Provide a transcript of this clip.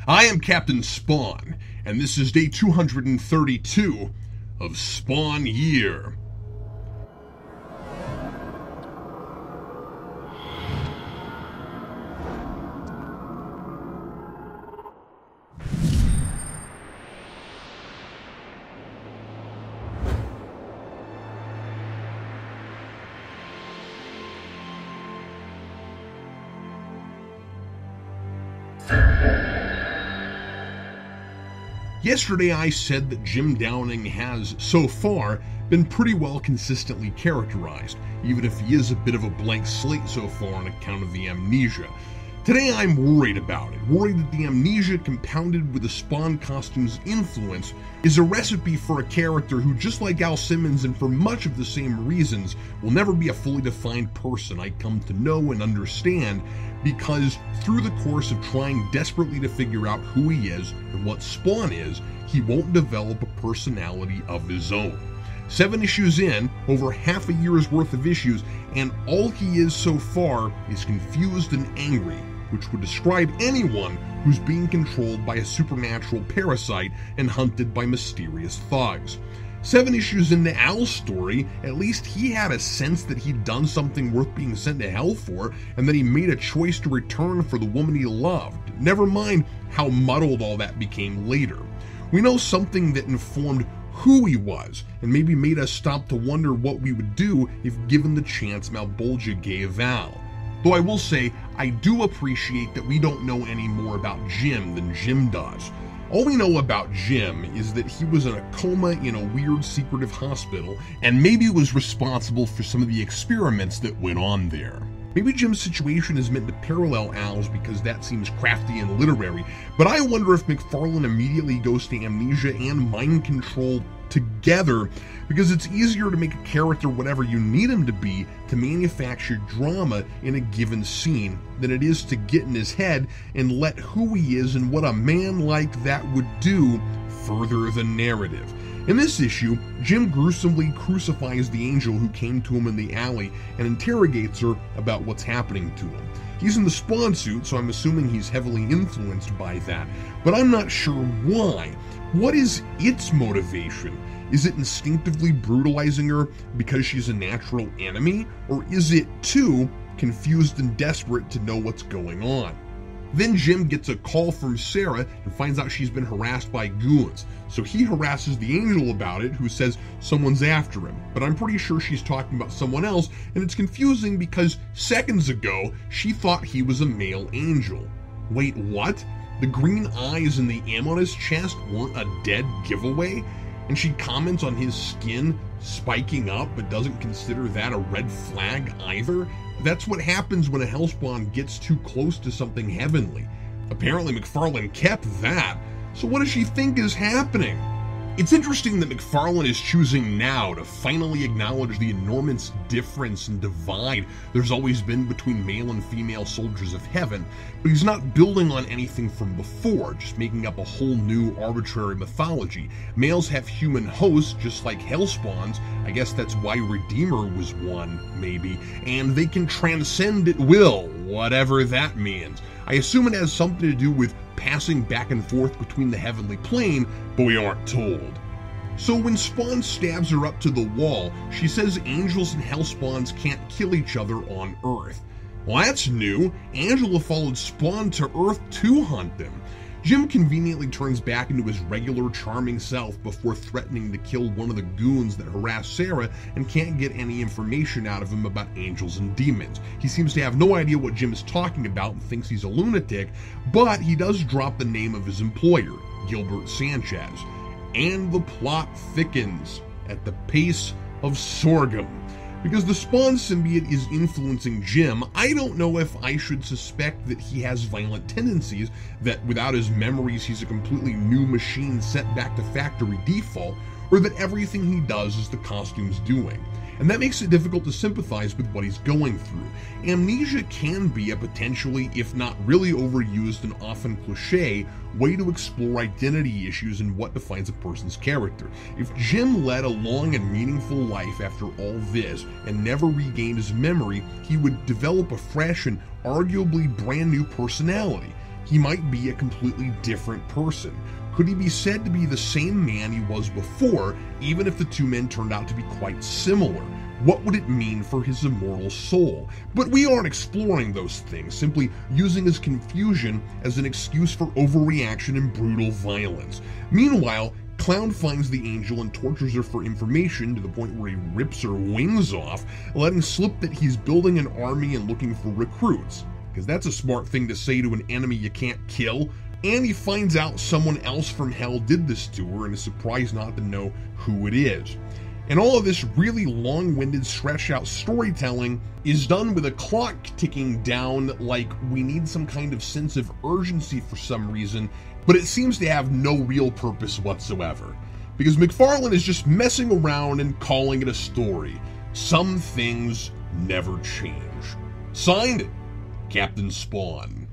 I am Captain Spawn, and this is day 232 of Spawn Year. Yesterday I said that Jim Downing has, so far, been pretty well consistently characterized, even if he is a bit of a blank slate so far on account of the amnesia. Today I'm worried about it, worried that the amnesia compounded with the Spawn costume's influence is a recipe for a character who, just like Al Simmons and for much of the same reasons, will never be a fully defined person I come to know and understand, because through the course of trying desperately to figure out who he is and what Spawn is, he won't develop a personality of his own. 7 issues in, over half a year's worth of issues, and all he is so far is confused and angry, which would describe anyone who's being controlled by a supernatural parasite and hunted by mysterious thugs. 7 issues into Al's story, at least he had a sense that he'd done something worth being sent to hell for, and that he made a choice to return for the woman he loved. Never mind how muddled all that became later. We know something that informed who he was, and maybe made us stop to wonder what we would do if given the chance Malbolgia gave Al. Though I will say, I do appreciate that we don't know any more about Jim than Jim does. All we know about Jim is that he was in a coma in a weird secretive hospital, and maybe was responsible for some of the experiments that went on there. Maybe Jim's situation is meant to parallel Al's because that seems crafty and literary, but I wonder if McFarlane immediately goes to amnesia and mind control together, because it's easier to make a character whatever you need him to be to manufacture drama in a given scene than it is to get in his head and let who he is and what a man like that would do further the narrative. In this issue, Jim gruesomely crucifies the angel who came to him in the alley and interrogates her about what's happening to him. He's in the Spawn suit, so I'm assuming he's heavily influenced by that, but I'm not sure why. What is its motivation? Is it instinctively brutalizing her because she's a natural enemy? Or is it, too, confused and desperate to know what's going on? Then Jim gets a call from Sarah and finds out she's been harassed by goons. So he harasses the angel about it, who says someone's after him. But I'm pretty sure she's talking about someone else, and it's confusing because seconds ago she thought he was a male angel. Wait, what? The green eyes and the M on his chest weren't a dead giveaway? And she comments on his skin spiking up, but doesn't consider that a red flag either? That's what happens when a Hellspawn gets too close to something heavenly. Apparently McFarlane kept that, so what does she think is happening? It's interesting that McFarlane is choosing now to finally acknowledge the enormous difference and divide there's always been between male and female soldiers of heaven, but he's not building on anything from before, just making up a whole new arbitrary mythology. Males have human hosts, just like Hellspawns. I guess that's why Redeemer was one, maybe, and they can transcend at will, whatever that means. I assume it has something to do with passing back and forth between the heavenly plane, but we aren't told. So when Spawn stabs her up to the wall, she says angels and Hellspawns can't kill each other on Earth. Well, that's new. Angela followed Spawn to Earth to hunt him. Jim conveniently turns back into his regular charming self before threatening to kill one of the goons that harass Sarah, and can't get any information out of him about angels and demons. He seems to have no idea what Jim is talking about and thinks he's a lunatic, but he does drop the name of his employer, Gilbert Sanchez. And the plot thickens at the pace of sorghum. Because the Spawn symbiote is influencing Jim, I don't know if I should suspect that he has violent tendencies, that without his memories he's a completely new machine sent back to factory default, or that everything he does is the costume's doing. And that makes it difficult to sympathize with what he's going through. Amnesia can be a potentially, if not really overused and often cliche, way to explore identity issues and what defines a person's character. If Jim led a long and meaningful life after all this and never regained his memory, he would develop a fresh and arguably brand new personality. he might be a completely different person? Could he be said to be the same man he was before, even if the two men turned out to be quite similar? What would it mean for his immortal soul? But we aren't exploring those things, simply using his confusion as an excuse for overreaction and brutal violence. Meanwhile, Clown finds the angel and tortures her for information to the point where he rips her wings off, letting slip that he's building an army and looking for recruits. Because that's a smart thing to say to an enemy you can't kill. And he finds out someone else from hell did this to her and is surprised not to know who it is. And all of this really long-winded, stretched-out storytelling is done with a clock ticking down like we need some kind of sense of urgency for some reason, but it seems to have no real purpose whatsoever. Because McFarlane is just messing around and calling it a story. Some things never change. Signed, Captain Spawn.